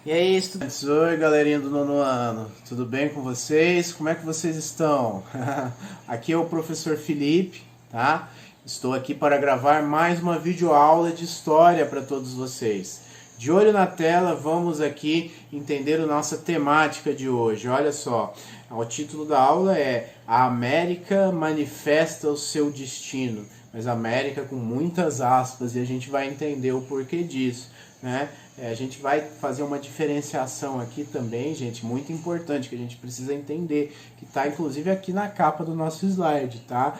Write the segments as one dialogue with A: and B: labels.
A: E aí, estudantes? Oi, galerinha do nono ano. Tudo bem com vocês? Como é que vocês estão? Aqui é o professor Felipe, tá? Estou aqui para gravar mais uma videoaula de história para todos vocês. De olho na tela, vamos aqui entender a nossa temática de hoje. Olha só, o título da aula é A América Manifesta o Seu Destino. Mas América com muitas aspas, e a gente vai entender o porquê disso, né? A gente vai fazer uma diferenciação aqui também, gente, muito importante, que a gente precisa entender, que está inclusive aqui na capa do nosso slide, tá?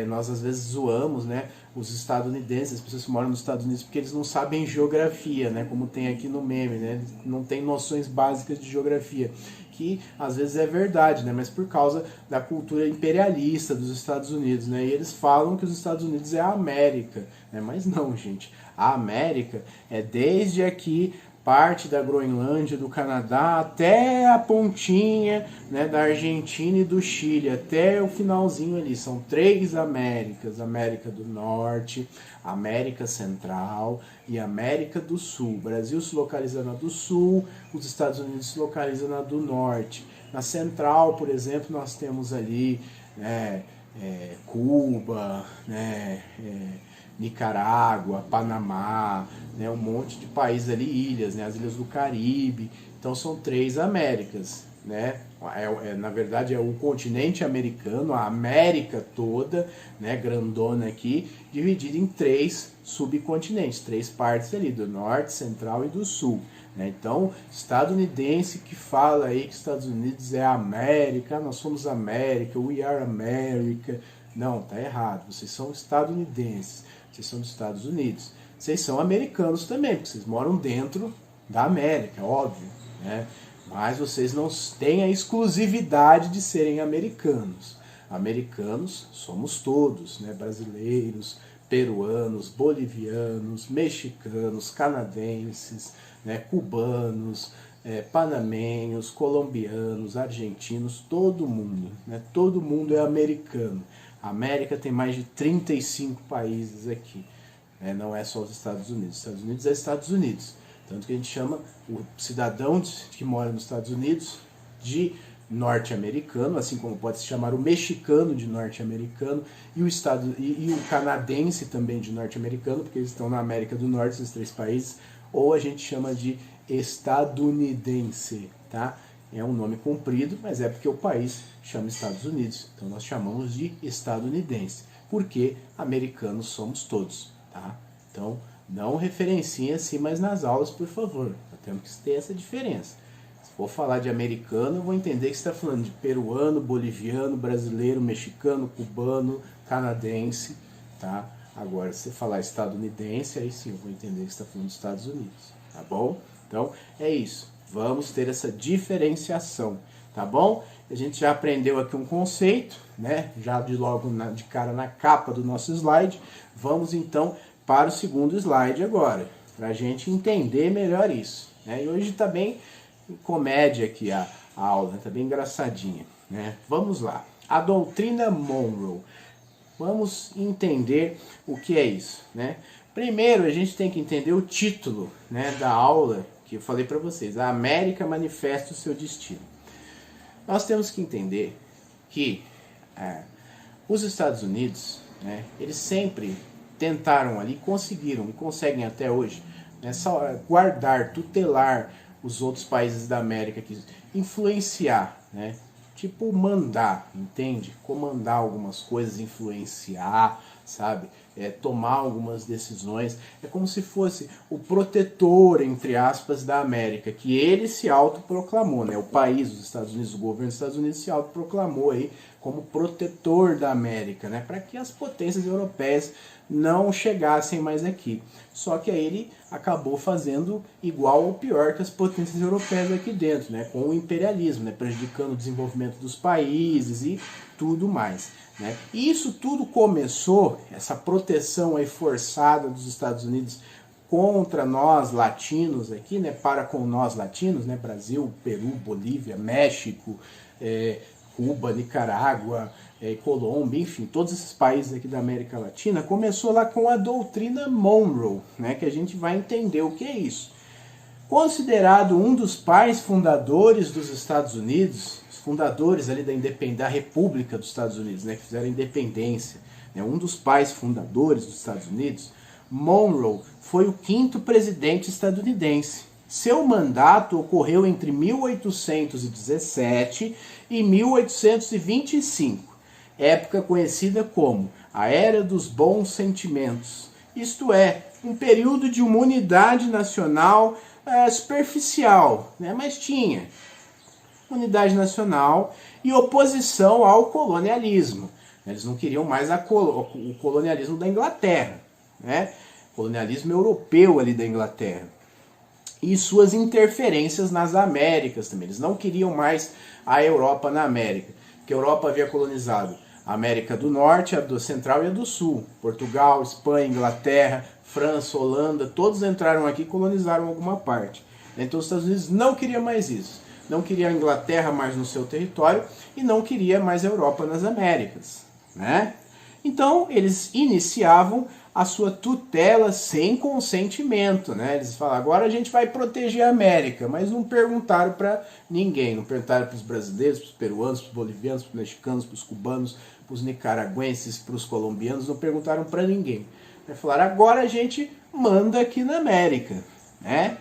A: Nós às vezes zoamos, né, os estadunidenses, as pessoas que moram nos Estados Unidos, porque eles não sabem geografia, né, como tem aqui no meme, né, não tem noções básicas de geografia, que às vezes é verdade, né, mas por causa da cultura imperialista dos Estados Unidos, né, e eles falam que os Estados Unidos é a América, né, mas não, gente, a América é desde aqui parte da Groenlândia, do Canadá, até a pontinha, né, da Argentina e do Chile, até o finalzinho ali. São três Américas: América do Norte, América Central e América do Sul. O Brasil se localiza na do Sul, os Estados Unidos se localizam na do Norte. Na Central, por exemplo, nós temos ali, né, Cuba, né, Nicarágua, Panamá, né, um monte de países ali, ilhas, né, as ilhas do Caribe. Então são três Américas, né? Na verdade é o continente americano, a América toda, né, grandona aqui, dividida em três subcontinentes, três partes ali, do norte, central e do sul. Né? Então, estadunidense que fala aí que Estados Unidos é a América, nós somos América, we are America. Não, tá errado, vocês são estadunidenses. Vocês são dos Estados Unidos. Vocês são americanos também, porque vocês moram dentro da América, óbvio, né? Mas vocês não têm a exclusividade de serem americanos. Americanos somos todos, né? Brasileiros, peruanos, bolivianos, mexicanos, canadenses, né? Cubanos, panamenhos, colombianos, argentinos, todo mundo, né? Todo mundo é americano. A América tem mais de 35 países aqui, né? Não é só os Estados Unidos. Os Estados Unidos é Estados Unidos. Tanto que a gente chama o cidadão que mora nos Estados Unidos de norte-americano, assim como pode se chamar o mexicano de norte-americano e o canadense também de norte-americano, porque eles estão na América do Norte, esses três países, ou a gente chama de estadunidense, tá? É um nome comprido, mas é porque o país chama Estados Unidos. Então nós chamamos de estadunidense, porque americanos somos todos, tá? Então não referenciem assim mais nas aulas, por favor. Nós temos que ter essa diferença. Se for falar de americano, eu vou entender que você está falando de peruano, boliviano, brasileiro, mexicano, cubano, canadense, tá? Agora, se você falar estadunidense, aí sim eu vou entender que você está falando dos Estados Unidos, tá bom? Então é isso. Vamos ter essa diferenciação, tá bom? A gente já aprendeu aqui um conceito, né? Já de cara na capa do nosso slide. Vamos então para o segundo slide agora, para a gente entender melhor isso, né? E hoje está bem comédia aqui a aula, está bem engraçadinha, né? Vamos lá. A doutrina Monroe. Vamos entender o que é isso, né? Primeiro a gente tem que entender o título, né, da aula que eu falei para vocês. A América manifesta o seu destino. Nós temos que entender que os Estados Unidos, né, eles sempre tentaram ali, conseguiram e conseguem até hoje, né, guardar, tutelar os outros países da América, que influenciar, né? Tipo mandar, entende? Comandar algumas coisas, influenciar, sabe? Tomar algumas decisões. É como se fosse o protetor, entre aspas, da América, que ele se autoproclamou, né? O país, os Estados Unidos, o governo dos Estados Unidos se autoproclamou aí como protetor da América, né? Para que as potências europeias não chegassem mais aqui. Só que aí ele acabou fazendo igual ou pior que as potências europeias aqui dentro, né? Com o imperialismo, né? Prejudicando o desenvolvimento dos países e tudo mais, né? E isso tudo começou, essa proteção aí forçada dos Estados Unidos contra nós latinos aqui, né? Para com nós latinos, né? Brasil, Peru, Bolívia, México, Cuba, Nicarágua, Colômbia, enfim, todos esses países aqui da América Latina, começou lá com a doutrina Monroe, né, que a gente vai entender o que é isso. Considerado um dos pais fundadores dos Estados Unidos, os fundadores ali da República dos Estados Unidos, né, que fizeram a independência, né, um dos pais fundadores dos Estados Unidos, Monroe foi o 5º presidente estadunidense. Seu mandato ocorreu entre 1817 e 1825, época conhecida como a Era dos Bons Sentimentos, isto é, um período de uma unidade nacional superficial, né? Mas tinha unidade nacional e oposição ao colonialismo. Eles não queriam mais o colonialismo da Inglaterra, né? Colonialismo europeu ali da Inglaterra. E suas interferências nas Américas também. Eles não queriam mais a Europa na América, porque a Europa havia colonizado a América do Norte, a do Central e a do Sul. Portugal, Espanha, Inglaterra, França, Holanda, todos entraram aqui e colonizaram alguma parte. Então os Estados Unidos não queriam mais isso. Não queria a Inglaterra mais no seu território e não queria mais a Europa nas Américas, né? Então eles iniciavam a sua tutela sem consentimento, né? Eles falaram, agora a gente vai proteger a América, mas não perguntaram para ninguém, não perguntaram para os brasileiros, para os peruanos, para os bolivianos, para os mexicanos, para os cubanos, para os nicaragüenses, para os colombianos, não perguntaram para ninguém. Falaram, agora a gente manda aqui na América, né?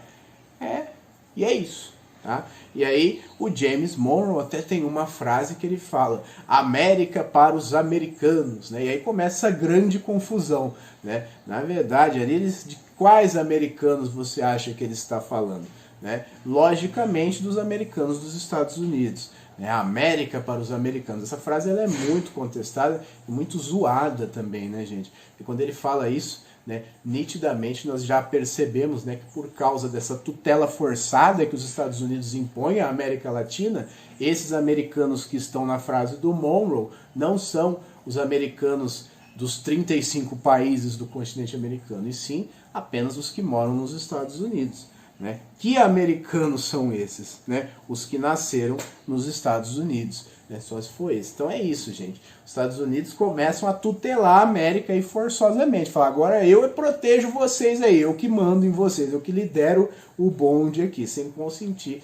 A: E é isso. Tá? E aí o James Monroe até tem uma frase que ele fala, América para os americanos, né? E aí começa a grande confusão, né? Na verdade, ali de quais americanos você acha que ele está falando? Né? Logicamente dos americanos dos Estados Unidos, né? América para os americanos. Essa frase ela é muito contestada e muito zoada também, né, gente? E quando ele fala isso, né, nitidamente nós já percebemos, né, que por causa dessa tutela forçada que os Estados Unidos impõem à América Latina, esses americanos que estão na frase do Monroe não são os americanos dos 35 países do continente americano, e sim apenas os que moram nos Estados Unidos. Né? Que americanos são esses? Né? Os que nasceram nos Estados Unidos. Né? Só se for esse. Então é isso, gente. Os Estados Unidos começam a tutelar a América aí forçosamente. Falar, agora eu protejo vocês aí, eu que mando em vocês, eu que lidero o bonde aqui, sem consentir,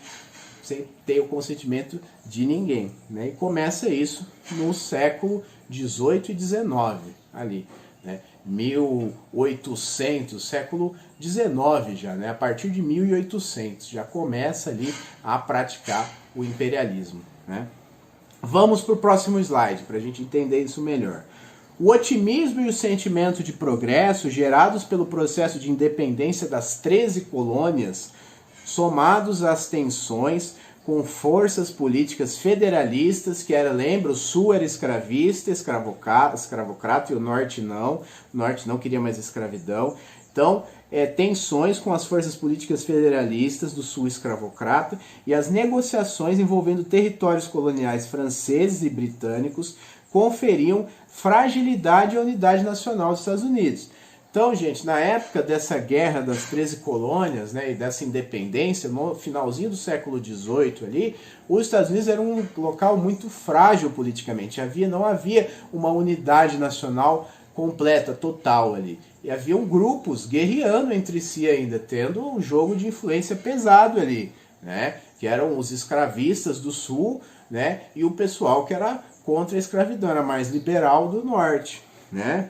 A: sem ter o consentimento de ninguém. Né? E começa isso no século 18 e 19, ali. Né? 1800, século 19 já, né? A partir de 1800 já começa ali a praticar o imperialismo, né? Vamos para o próximo slide para a gente entender isso melhor. O otimismo e o sentimento de progresso gerados pelo processo de independência das 13 colônias, somados às tensões com forças políticas federalistas, que era, lembra, o Sul era escravista, escravocrata, e o Norte não queria mais escravidão. Então, tensões com as forças políticas federalistas do Sul escravocrata e as negociações envolvendo territórios coloniais franceses e britânicos conferiam fragilidade à unidade nacional dos Estados Unidos. Então, gente, na época dessa guerra das 13 colônias, né, e dessa independência, no finalzinho do século XVIII ali, os Estados Unidos era um local muito frágil politicamente. Não havia uma unidade nacional completa, total ali. E haviam grupos guerreando entre si ainda, tendo um jogo de influência pesado ali, né, que eram os escravistas do Sul, né, e o pessoal que era contra a escravidão, era mais liberal do Norte, né.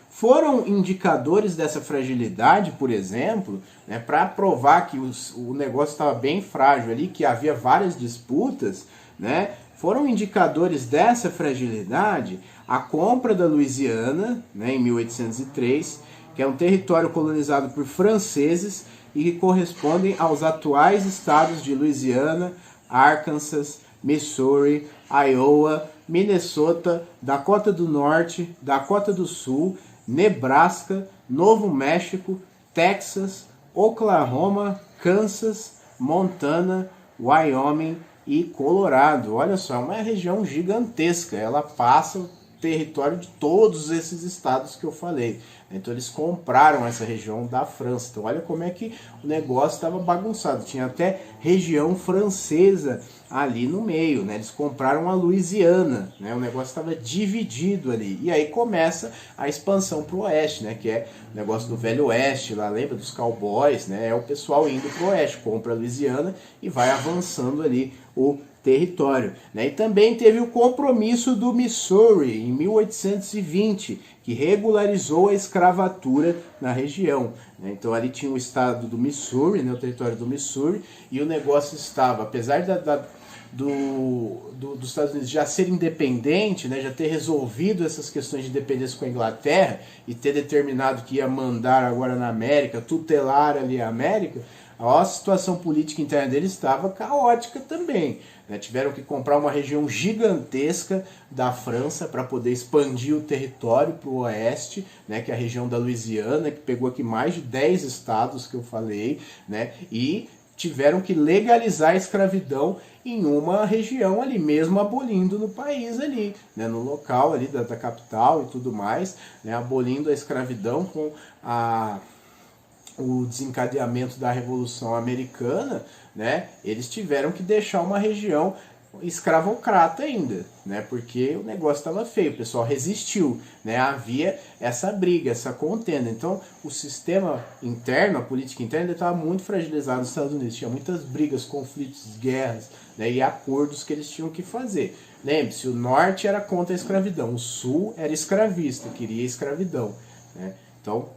A: Foram indicadores dessa fragilidade, por exemplo, né, para provar que o negócio estava bem frágil ali, que havia várias disputas, né, foram indicadores dessa fragilidade a compra da Louisiana, né, em 1803, que é um território colonizado por franceses e que correspondem aos atuais estados de Louisiana, Arkansas, Missouri, Iowa, Minnesota, Dakota do Norte, Dakota do Sul, Nebraska, Novo México, Texas, Oklahoma, Kansas, Montana, Wyoming e Colorado. Olha só, é uma região gigantesca. Ela passa território de todos esses estados que eu falei. Então eles compraram essa região da França. Então olha como é que o negócio estava bagunçado. Tinha até região francesa ali no meio, né? Eles compraram a Louisiana, né? O negócio estava dividido ali. E aí começa a expansão para o oeste, né? Que é o negócio do Velho Oeste, lá lembra dos cowboys, né? É o pessoal indo para o oeste, compra a Louisiana e vai avançando ali o território, né? E também teve o compromisso do Missouri em 1820, que regularizou a escravatura na região, né? Então ali tinha o estado do Missouri, né? O território do Missouri, e o negócio estava, apesar dos Estados Unidos já ser independente, né? Já ter resolvido essas questões de independência com a Inglaterra e ter determinado que ia mandar agora na América, tutelar ali a América, a situação política interna deles estava caótica também, né? Tiveram que comprar uma região gigantesca da França para poder expandir o território para o oeste, né? Que é a região da Louisiana, que pegou aqui mais de 10 estados que eu falei, né? E tiveram que legalizar a escravidão em uma região ali, mesmo abolindo no país ali, né? No local ali da capital e tudo mais, né? Abolindo a escravidão com o desencadeamento da Revolução Americana, né? Eles tiveram que deixar uma região escravocrata ainda, né? Porque o negócio estava feio, o pessoal resistiu, né? Havia essa briga, essa contenda. Então, o sistema interno, a política interna, estava muito fragilizado nos Estados Unidos. Tinha muitas brigas, conflitos, guerras, né? E acordos que eles tinham que fazer. Lembre-se, o norte era contra a escravidão, o sul era escravista, queria escravidão, né? Então,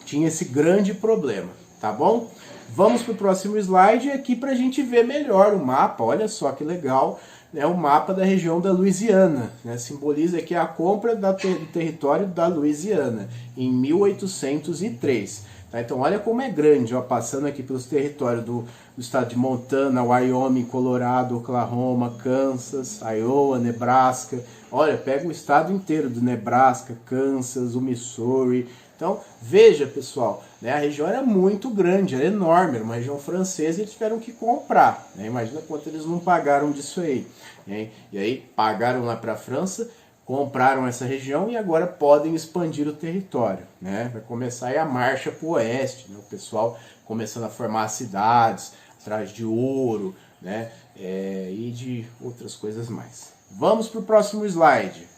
A: tinha esse grande problema, tá bom? Vamos para o próximo slide aqui para a gente ver melhor o mapa. Olha só que legal, né? O mapa da região da Louisiana, né? Simboliza aqui a compra do território da Louisiana em 1803. Tá? Então olha como é grande, ó, passando aqui pelos territórios do estado de Montana, Wyoming, Colorado, Oklahoma, Kansas, Iowa, Nebraska. Olha, pega o estado inteiro do Nebraska, Kansas, o Missouri. Então, veja, pessoal, né, a região era muito grande, era enorme, era uma região francesa e eles tiveram que comprar, né? Imagina quanto eles não pagaram disso aí, né? E aí pagaram lá para a França, compraram essa região e agora podem expandir o território, né? Vai começar aí a marcha para o oeste, né? O pessoal começando a formar cidades, atrás de ouro, né? E de outras coisas mais. Vamos para o próximo slide.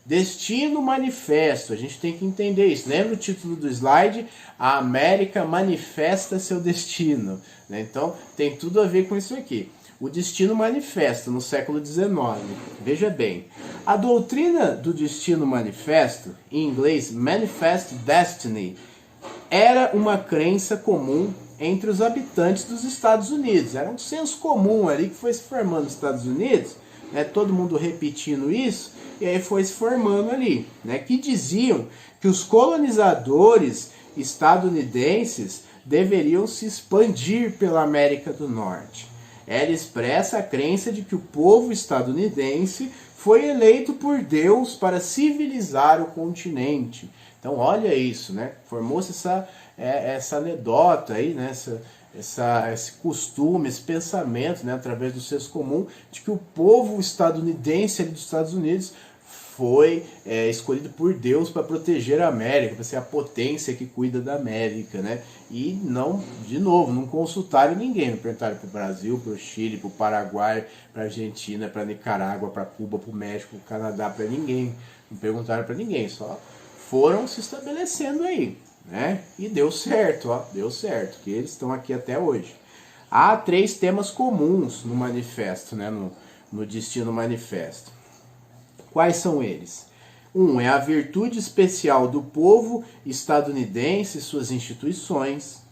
A: Destino manifesto, a gente tem que entender isso. Lembra o título do slide? A América manifesta seu destino, né? Então tem tudo a ver com isso aqui. O destino manifesto no século XIX. Veja bem, a doutrina do destino manifesto, em inglês Manifest Destiny, era uma crença comum entre os habitantes dos Estados Unidos. Era um senso comum ali que foi se formando nos Estados Unidos, né? Todo mundo repetindo isso. E aí foi se formando ali, né? Que diziam que os colonizadores estadunidenses deveriam se expandir pela América do Norte. Ela expressa a crença de que o povo estadunidense foi eleito por Deus para civilizar o continente. Então olha isso, né? Formou-se essa anedota aí, né? Esse costume, esse pensamento, né, através do senso comum, de que o povo estadunidense ali dos Estados Unidos foi escolhido por Deus para proteger a América, para ser a potência que cuida da América, né? E não, de novo, não consultaram ninguém, não perguntaram para o Brasil, para o Chile, para o Paraguai, para a Argentina, para a Nicarágua, para Cuba, para o México, para o Canadá, para ninguém. Não perguntaram para ninguém, só foram se estabelecendo aí, né? E deu certo, ó, deu certo, que eles estão aqui até hoje. Há 3 temas comuns no manifesto, né? No Destino Manifesto. Quais são eles? 1 é a virtude especial do povo estadunidense e suas instituições.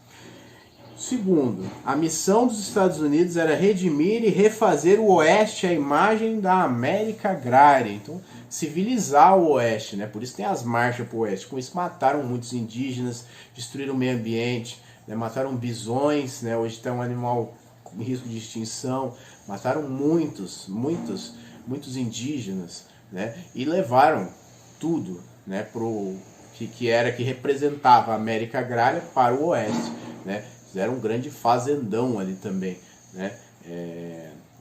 A: 2, a missão dos Estados Unidos era redimir e refazer o Oeste à imagem da América agrária. Então, civilizar o Oeste, né? Por isso tem as marchas para o Oeste. Com isso mataram muitos indígenas, destruíram o meio ambiente, né? Mataram bisões, né? Hoje está um animal em risco de extinção. Mataram muitos indígenas, né? E levaram tudo, né? Que representava a América agrária para o Oeste, né? Fizeram um grande fazendão ali também, né?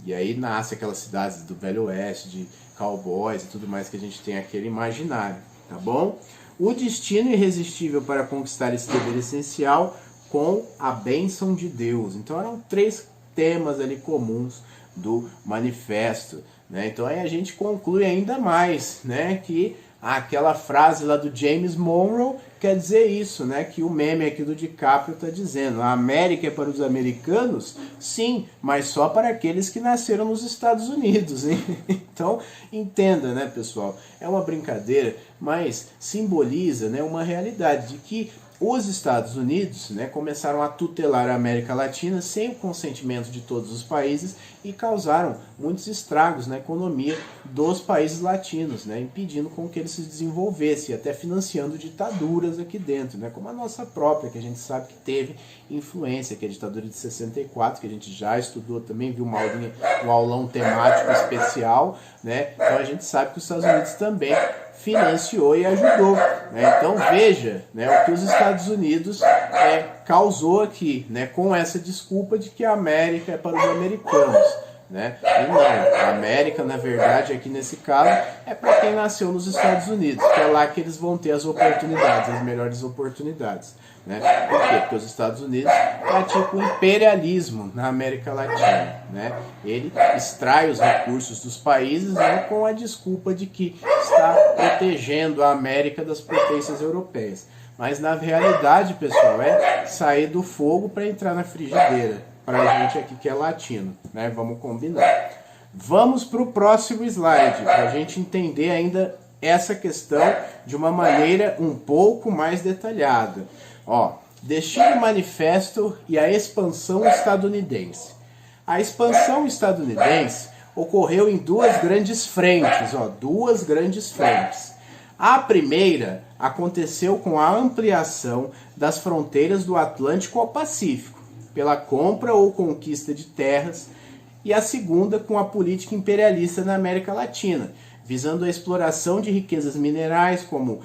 A: E aí nasce aquelas cidades do Velho Oeste, de cowboys e tudo mais que a gente tem aquele imaginário, tá bom? O destino irresistível para conquistar esse dever essencial com a bênção de Deus. Então eram 3 temas ali comuns do manifesto, né? Então aí a gente conclui ainda mais, né, que aquela frase lá do James Monroe quer dizer isso, né, que o meme aqui do DiCaprio está dizendo: a América é para os americanos? Sim, mas só para aqueles que nasceram nos Estados Unidos, hein? Então entenda, né, pessoal, é uma brincadeira, mas simboliza, né, uma realidade de que os Estados Unidos, né, começaram a tutelar a América Latina sem o consentimento de todos os países e causaram muitos estragos na economia dos países latinos, né, impedindo com que eles se desenvolvessem, até financiando ditaduras aqui dentro, né, como a nossa própria, que a gente sabe que teve influência, que é a ditadura de 64, que a gente já estudou também, viu um aulão temático especial, né, então a gente sabe que os Estados Unidos também financiou e ajudou, né? Então veja, né, o que os Estados Unidos causou aqui, né, com essa desculpa de que a América é para os americanos, né? E não, a América, na verdade, aqui nesse caso, é para quem nasceu nos Estados Unidos, que é lá que eles vão ter as oportunidades, as melhores oportunidades, né? Por quê? Porque os Estados Unidos praticam o imperialismo na América Latina, né? Ele extrai os recursos dos países, né, com a desculpa de que está protegendo a América das potências europeias. Mas na realidade, pessoal, é sair do fogo para entrar na frigideira. Para a gente aqui que é latino, né? Vamos combinar. Vamos para o próximo slide, para a gente entender ainda essa questão de uma maneira um pouco mais detalhada. Ó, Destino Manifesto e a expansão estadunidense. A expansão estadunidense ocorreu em 2 grandes frentes, ó, 2 grandes frentes. A primeira aconteceu com a ampliação das fronteiras do Atlântico ao Pacífico, pela compra ou conquista de terras, e a segunda com a política imperialista na América Latina, visando a exploração de riquezas minerais, como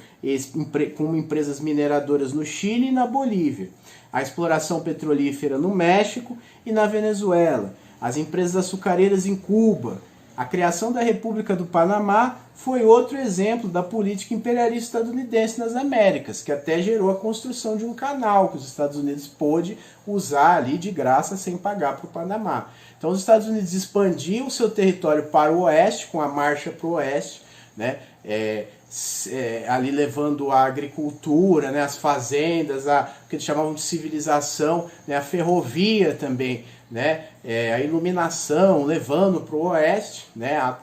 A: empresas mineradoras no Chile e na Bolívia, a exploração petrolífera no México e na Venezuela, as empresas açucareiras em Cuba. A criação da República do Panamá foi outro exemplo da política imperialista estadunidense nas Américas, que até gerou a construção de um canal que os Estados Unidos pôde usar ali de graça sem pagar para o Panamá. Então os Estados Unidos expandiam o seu território para o oeste, com a marcha para o oeste, né? Ali levando a agricultura, né, as fazendas, o que eles chamavam de civilização, né, a ferrovia também, né, a iluminação, levando para o oeste, né, a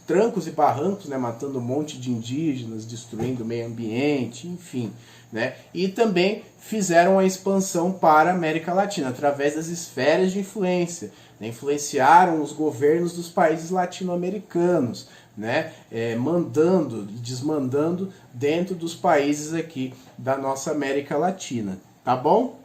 A: trancos e barrancos, né, matando um monte de indígenas, destruindo o meio ambiente, enfim, né, e também fizeram a expansão para a América Latina, através das esferas de influência, né, influenciaram os governos dos países latino-americanos, né, mandando e desmandando dentro dos países aqui da nossa América Latina, tá bom?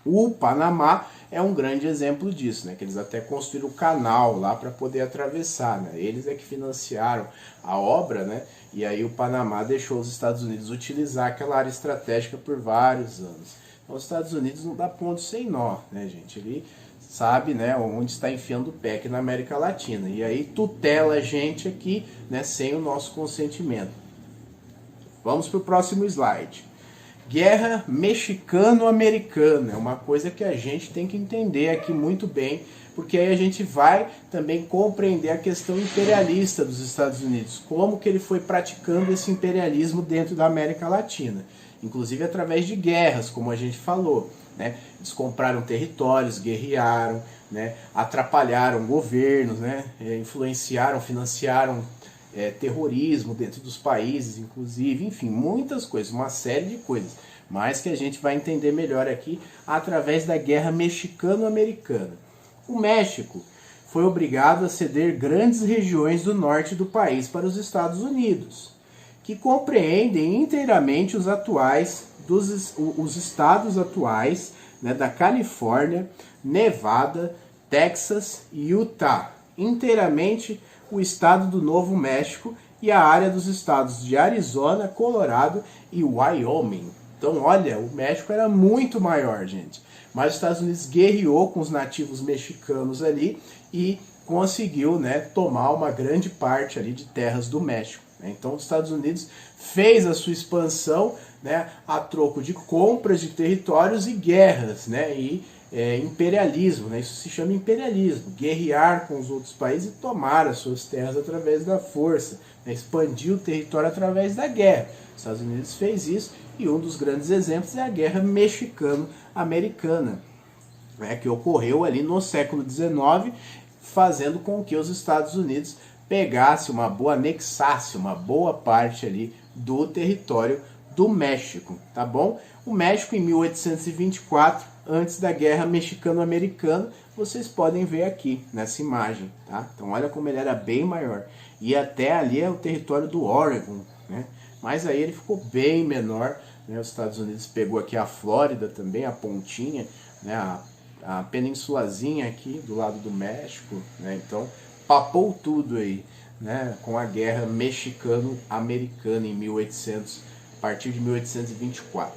A: O Panamá é um grande exemplo disso, né, que eles até construíram o canal lá para poder atravessar, né, eles é que financiaram a obra, né, e aí o Panamá deixou os Estados Unidos utilizar aquela área estratégica por vários anos. Então os Estados Unidos não dá ponto sem nó, né, gente, ele sabe, né, onde está enfiando o pé aqui na América Latina, e aí tutela a gente aqui, né, sem o nosso consentimento. Vamos para o próximo slide. Guerra mexicano-americana é uma coisa que a gente tem que entender aqui muito bem, porque aí a gente vai também compreender a questão imperialista dos Estados Unidos, como que ele foi praticando esse imperialismo dentro da América Latina, inclusive através de guerras, como a gente falou, né? Eles compraram territórios, guerrearam, né? Atrapalharam governos, né? Influenciaram, financiaram terrorismo dentro dos países, inclusive, enfim, muitas coisas, uma série de coisas, mas que a gente vai entender melhor aqui através da Guerra Mexicano-Americana. O México foi obrigado a ceder grandes regiões do norte do país para os Estados Unidos, que compreendem inteiramente os estados atuais, né, da Califórnia, Nevada, Texas e Utah, inteiramente o estado do Novo México e a área dos estados de Arizona, Colorado e Wyoming. Então, olha, o México era muito maior, gente. Mas os Estados Unidos guerreou com os nativos mexicanos ali e conseguiu, né, tomar uma grande parte ali de terras do México. Então os Estados Unidos fez a sua expansão, né, a troco de compras de territórios e guerras, né, e imperialismo, né, isso se chama imperialismo, guerrear com os outros países e tomar as suas terras através da força, né, expandir o território através da guerra. Os Estados Unidos fez isso e um dos grandes exemplos é a Guerra Mexicano-Americana, né, que ocorreu ali no século XIX, fazendo com que os Estados Unidos pegasse anexasse uma boa parte ali do território do México, tá bom? O México em 1824, antes da Guerra Mexicano-Americana, vocês podem ver aqui nessa imagem, tá? Então olha como ele era bem maior. E até ali é o território do Oregon, né? Mas aí ele ficou bem menor, né? Os Estados Unidos pegou aqui a Flórida também, a pontinha, né? A peninsulazinha aqui do lado do México, né? Então papou tudo aí, né? Com a Guerra Mexicano-Americana em 1800, a partir de 1824,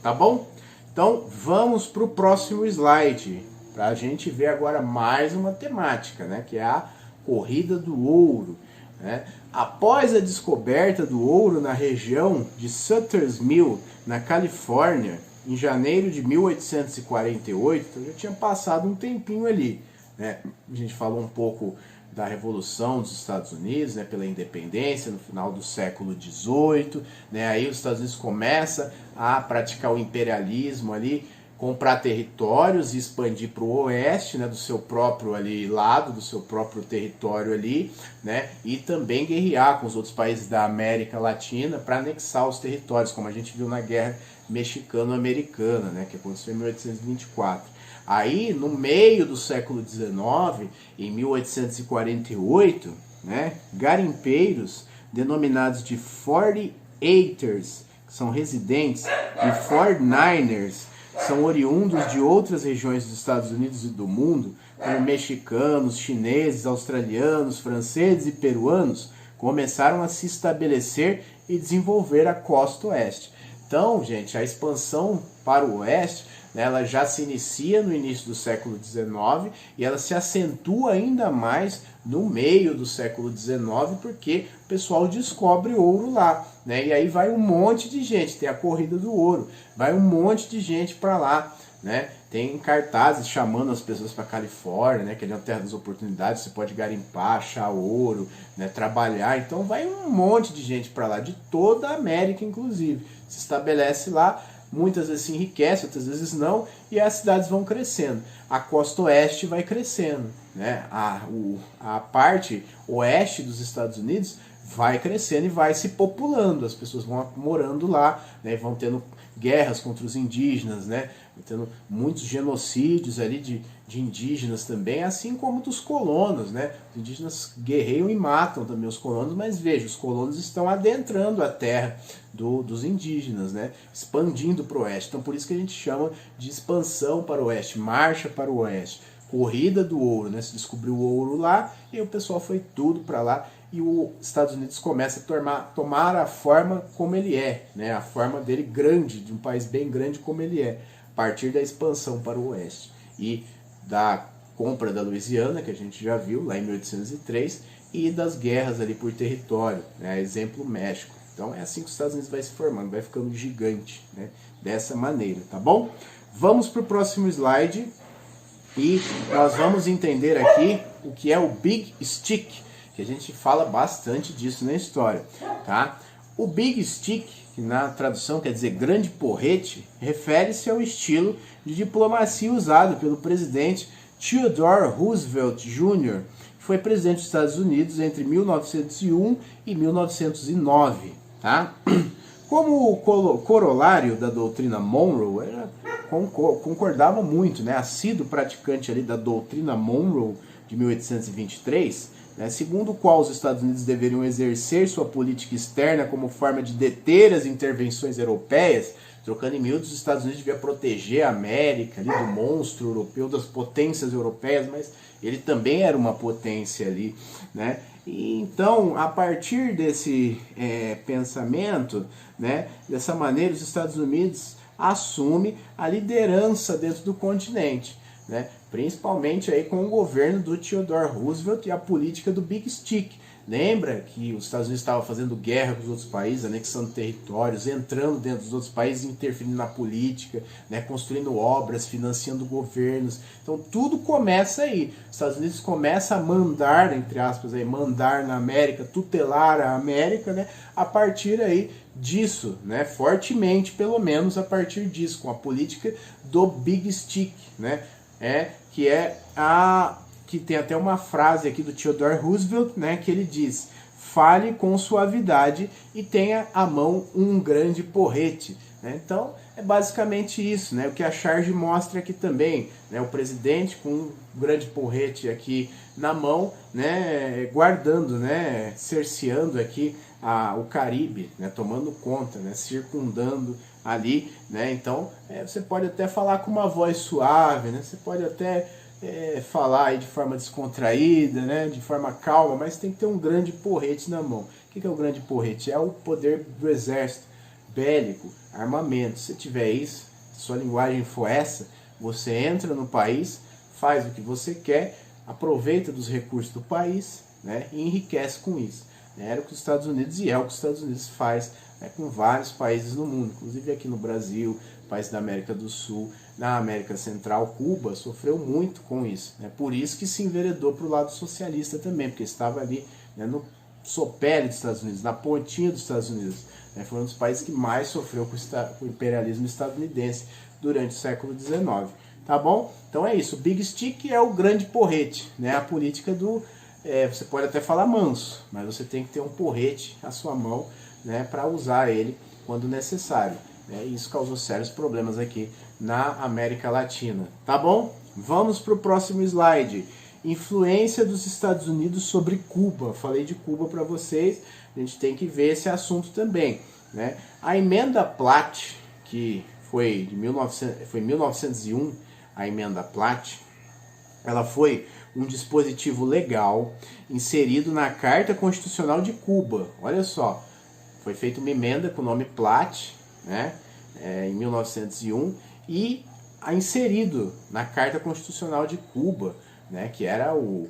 A: tá bom? Então vamos para o próximo slide, para a gente ver agora mais uma temática, né? Que é a corrida do ouro, né? Após a descoberta do ouro na região de Sutter's Mill, na Califórnia, em janeiro de 1848, então já tinha passado um tempinho ali, né? A gente falou um pouco da Revolução dos Estados Unidos, né, pela independência no final do século XVIII, né, aí os Estados Unidos começam a praticar o imperialismo ali, comprar territórios e expandir para o oeste, né, do seu próprio ali lado, do seu próprio território ali, né, e também guerrear com os outros países da América Latina para anexar os territórios, como a gente viu na Guerra Mexicano-Americana, né, que aconteceu em 1824. Aí, no meio do século XIX, em 1848, né, garimpeiros denominados de 48ers, que são residentes, e 49ers, são oriundos de outras regiões dos Estados Unidos e do mundo, como mexicanos, chineses, australianos, franceses e peruanos, começaram a se estabelecer e desenvolver a costa oeste. Então, gente, a expansão para o oeste, né, ela já se inicia no início do século XIX e ela se acentua ainda mais no meio do século XIX, porque o pessoal descobre ouro lá, né? E aí vai um monte de gente, tem a corrida do ouro, vai um monte de gente para lá, né? Tem cartazes chamando as pessoas para Califórnia, né? Que é uma terra das oportunidades, você pode garimpar, achar ouro, né? Trabalhar, então vai um monte de gente para lá, de toda a América inclusive, se estabelece lá. Muitas vezes se enriquece, outras vezes não, e as cidades vão crescendo. A costa oeste vai crescendo, né? A parte oeste dos Estados Unidos vai crescendo e vai se populando. As pessoas vão morando lá, né? Vão tendo guerras contra os indígenas, né? Tendo muitos genocídios ali de indígenas também, assim como dos colonos, né? Os indígenas guerreiam e matam também os colonos, mas veja, os colonos estão adentrando a terra dos indígenas, né? Expandindo para o oeste. Então por isso que a gente chama de expansão para o oeste, marcha para o oeste, corrida do ouro, né? Se descobriu o ouro lá e o pessoal foi tudo para lá. E os Estados Unidos começa a tomar a forma como ele é, né? A forma dele grande, de um país bem grande como ele é, a partir da expansão para o oeste e da compra da Louisiana, que a gente já viu lá em 1803, e das guerras ali por território, né? Exemplo México. Então é assim que os Estados Unidos vai se formando, vai ficando gigante, né? Dessa maneira, tá bom? Vamos para o próximo slide e nós vamos entender aqui o que é o Big Stick, que a gente fala bastante disso na história, tá? O Big Stick, que na tradução quer dizer grande porrete, refere-se ao estilo de diplomacia usado pelo presidente Theodore Roosevelt Jr., que foi presidente dos Estados Unidos entre 1901 e 1909, tá? Como corolário da doutrina Monroe, concordava muito, né? Assíduo praticante ali da doutrina Monroe de 1823, né, segundo o qual os Estados Unidos deveriam exercer sua política externa como forma de deter as intervenções europeias, trocando em miúdos, os Estados Unidos devia proteger a América ali, do monstro europeu, das potências europeias, mas ele também era uma potência ali, né? E então, a partir desse pensamento, né, dessa maneira, os Estados Unidos assumem a liderança dentro do continente. né? Principalmente aí com o governo do Theodore Roosevelt e a política do Big Stick. Lembra que os Estados Unidos estavam fazendo guerra com os outros países, anexando territórios, entrando dentro dos outros países, interferindo na política, né, construindo obras, financiando governos. Então tudo começa aí. Os Estados Unidos começam a mandar, entre aspas, aí, mandar na América, tutelar a América, né, a partir aí disso, né, fortemente, pelo menos a partir disso, com a política do Big Stick, né, que tem até uma frase aqui do Theodore Roosevelt, né, que ele diz: fale com suavidade e tenha à mão um grande porrete. Né? Então, é basicamente isso, né? O que a charge mostra aqui também, né? O presidente com um grande porrete aqui na mão, né? Guardando, né? Cerceando aqui o Caribe, né? Tomando conta, né? Circundando ali, né? Então, você pode até falar com uma voz suave, né? Você pode até falar aí de forma descontraída, né, de forma calma, mas tem que ter um grande porrete na mão. O que é o grande porrete? É o poder do exército, bélico, armamento. Se tiver isso, se sua linguagem for essa, você entra no país, faz o que você quer, aproveita dos recursos do país, né, e enriquece com isso. Era o que os Estados Unidos e é o que os Estados Unidos faz, né, com vários países no mundo, inclusive aqui no Brasil, países da América do Sul, na América Central. Cuba sofreu muito com isso, né? Por isso que se enveredou para o lado socialista também, porque estava ali, né, no sopé dos Estados Unidos, na pontinha dos Estados Unidos, né? Foi um dos países que mais sofreu com o imperialismo estadunidense durante o século XIX. Tá bom? Então é isso, o Big Stick é o grande porrete, né? A política do... você pode até falar manso, mas você tem que ter um porrete à sua mão, né, para usar ele quando necessário. Isso causou sérios problemas aqui na América Latina. Tá bom? Vamos para o próximo slide. Influência dos Estados Unidos sobre Cuba. Falei de Cuba para vocês, a gente tem que ver esse assunto também, né? A emenda Platt, que foi em 1901, a emenda Platt, ela foi um dispositivo legal inserido na Carta Constitucional de Cuba. Olha só, foi feita uma emenda com o nome Platt, né, em 1901, e inserido na Carta Constitucional de Cuba, né, que era o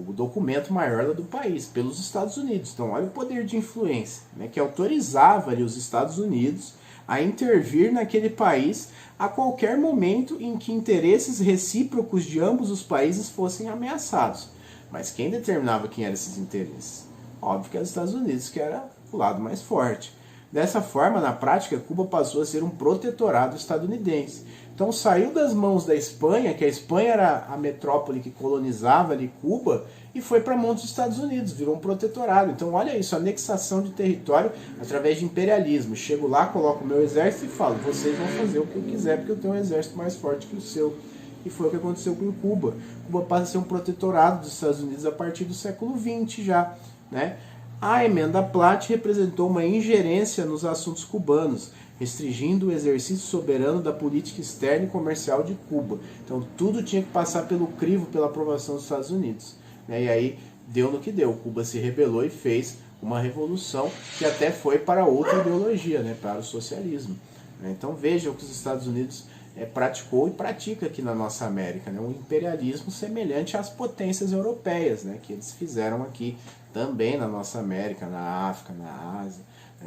A: documento maior do país, pelos Estados Unidos. Então, olha o poder de influência, né, que autorizava ali os Estados Unidos a intervir naquele país a qualquer momento em que interesses recíprocos de ambos os países fossem ameaçados. Mas quem determinava quem eram esses interesses? Óbvio que eram os Estados Unidos, que era o lado mais forte. Dessa forma, na prática, Cuba passou a ser um protetorado estadunidense. Então saiu das mãos da Espanha, que a Espanha era a metrópole que colonizava ali Cuba, e foi para a mão dos Estados Unidos, virou um protetorado. Então olha isso, anexação de território através de imperialismo. Chego lá, coloco o meu exército e falo: vocês vão fazer o que eu quiser, porque eu tenho um exército mais forte que o seu. E foi o que aconteceu com Cuba. Cuba passa a ser um protetorado dos Estados Unidos a partir do século XX já, né? A emenda Platt representou uma ingerência nos assuntos cubanos, restringindo o exercício soberano da política externa e comercial de Cuba. Então tudo tinha que passar pelo crivo, pela aprovação dos Estados Unidos. E aí deu no que deu. Cuba se rebelou e fez uma revolução que até foi para outra ideologia, né, para o socialismo. Então veja o que os Estados Unidos praticou e pratica aqui na nossa América, né, um imperialismo semelhante às potências europeias, né, que eles fizeram aqui também na nossa América, na África, na Ásia.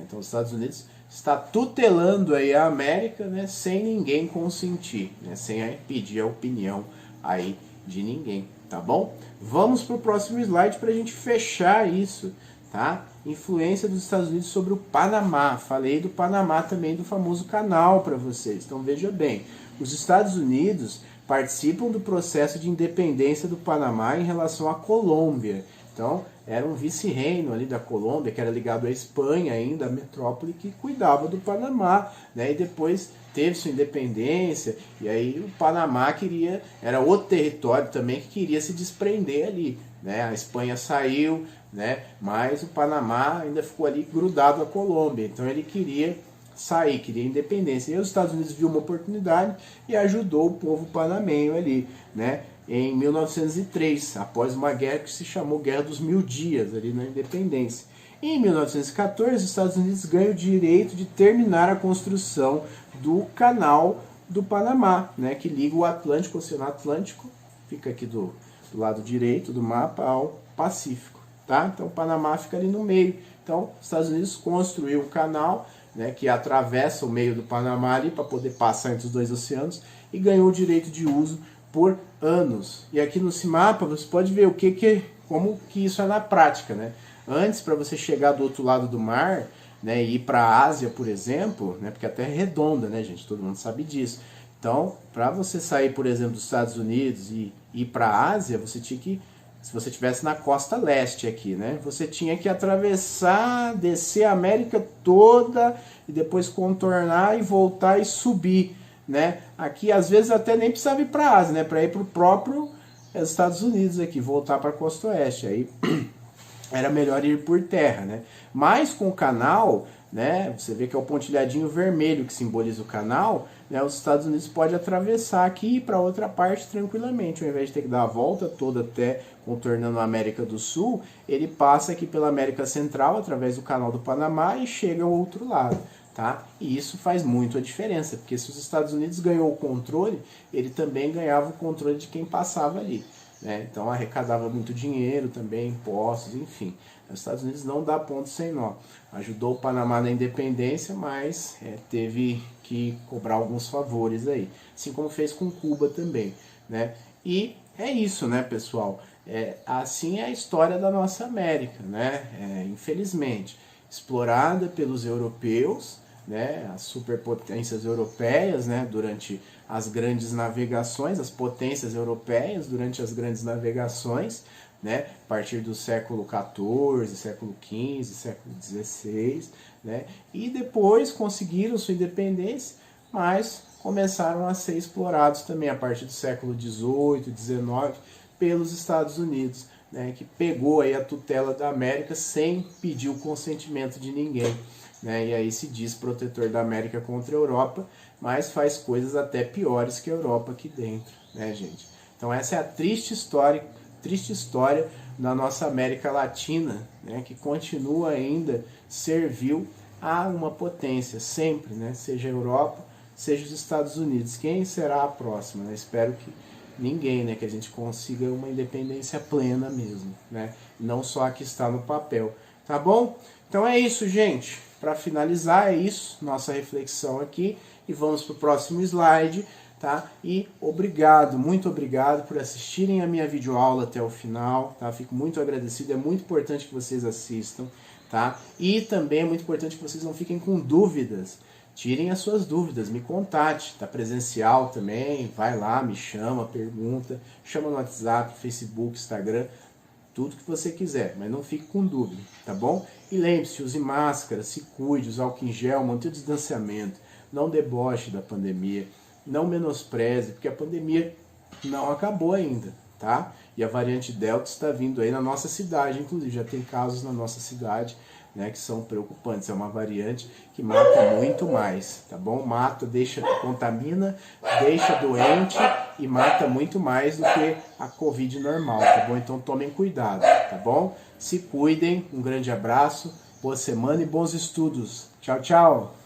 A: Então os Estados Unidos está tutelando aí a América, né, sem ninguém consentir, né, sem pedir a opinião aí de ninguém, tá bom? Vamos para o próximo slide para a gente fechar isso, tá? Influência dos Estados Unidos sobre o Panamá. Falei do Panamá também, do famoso canal para vocês. Então veja bem, os Estados Unidos participam do processo de independência do Panamá em relação à Colômbia. Então era um vice-reino ali da Colômbia, que era ligado à Espanha ainda, a metrópole que cuidava do Panamá, né? E depois teve sua independência, e aí o Panamá era outro território também que queria se desprender ali, né? A Espanha saiu, né? Mas o Panamá ainda ficou ali grudado à Colômbia, então ele queria sair, queria independência. E os Estados Unidos viu uma oportunidade e ajudou o povo panamenho ali, né? Em 1903, após uma guerra que se chamou Guerra dos Mil Dias, ali na independência. E em 1914, os Estados Unidos ganham o direito de terminar a construção do canal do Panamá, né, que liga o Atlântico, o Oceano Atlântico, fica aqui do lado direito do mapa, ao Pacífico, tá? Então o Panamá fica ali no meio. Então os Estados Unidos construiu um canal, né, que atravessa o meio do Panamá ali para poder passar entre os dois oceanos e ganhou o direito de uso por anos. E aqui no mapa você pode ver como que isso é na prática, né? Antes, para você chegar do outro lado do mar, né, e ir para a Ásia, por exemplo, né, porque a Terra é redonda, né, gente? Todo mundo sabe disso. Então, para você sair, por exemplo, dos Estados Unidos e ir para a Ásia, você tinha que, se você estivesse na costa leste aqui, né, você tinha que atravessar, descer a América toda e depois contornar e voltar e subir, né? Aqui, às vezes, até nem precisava ir para a Ásia, né, para ir para o próprio Estados Unidos aqui, voltar para a costa oeste. Aí era melhor ir por terra, né? Mas com o canal, né, você vê que é o pontilhadinho vermelho que simboliza o canal, né, os Estados Unidos pode atravessar aqui e ir para outra parte tranquilamente, ao invés de ter que dar a volta toda até contornando a América do Sul, ele passa aqui pela América Central através do canal do Panamá e chega ao outro lado, tá? E isso faz muito a diferença, porque se os Estados Unidos ganhou o controle, ele também ganhava o controle de quem passava ali, né? Então arrecadava muito dinheiro também, impostos, enfim. Os Estados Unidos não dá ponto sem nó. Ajudou o Panamá na independência, mas teve que cobrar alguns favores aí. Assim como fez com Cuba também, né? E é isso, né, pessoal? Assim é a história da nossa América, né? Infelizmente, explorada pelos europeus, né, as superpotências europeias, né, durante as grandes navegações, as potências europeias durante as grandes navegações, né, a partir do século XIV, século XV, século XVI, né, e depois conseguiram sua independência, mas começaram a ser explorados também a partir do século XVIII, XIX, pelos Estados Unidos, né, que pegou aí a tutela da América sem pedir o consentimento de ninguém, né, e aí se diz protetor da América contra a Europa, mas faz coisas até piores que a Europa aqui dentro, né, gente? Então essa é a triste história da nossa América Latina, né, que continua ainda servil a uma potência, sempre, né, seja a Europa, seja os Estados Unidos. Quem será a próxima? Né? Espero que ninguém, né, que a gente consiga uma independência plena mesmo, né? Não só a que está no papel, tá bom? Então é isso, gente. Para finalizar, é isso, nossa reflexão aqui, e vamos para o próximo slide, tá? E obrigado, muito obrigado por assistirem a minha videoaula até o final, tá? Fico muito agradecido, é muito importante que vocês assistam, tá? E também é muito importante que vocês não fiquem com dúvidas. Tirem as suas dúvidas, me contate, tá presencial também, vai lá, me chama, pergunta, chama no WhatsApp, Facebook, Instagram, tudo que você quiser, mas não fique com dúvida, tá bom? E lembre-se, use máscara, se cuide, use álcool em gel, mantenha o distanciamento, não deboche da pandemia, não menospreze, porque a pandemia não acabou ainda, tá? E a variante Delta está vindo aí na nossa cidade, inclusive já tem casos na nossa cidade, né, que são preocupantes. É uma variante que mata muito mais, tá bom? Mata, contamina, deixa doente e mata muito mais do que a Covid normal, tá bom? Então tomem cuidado, tá bom? Se cuidem, um grande abraço, boa semana e bons estudos. Tchau, tchau!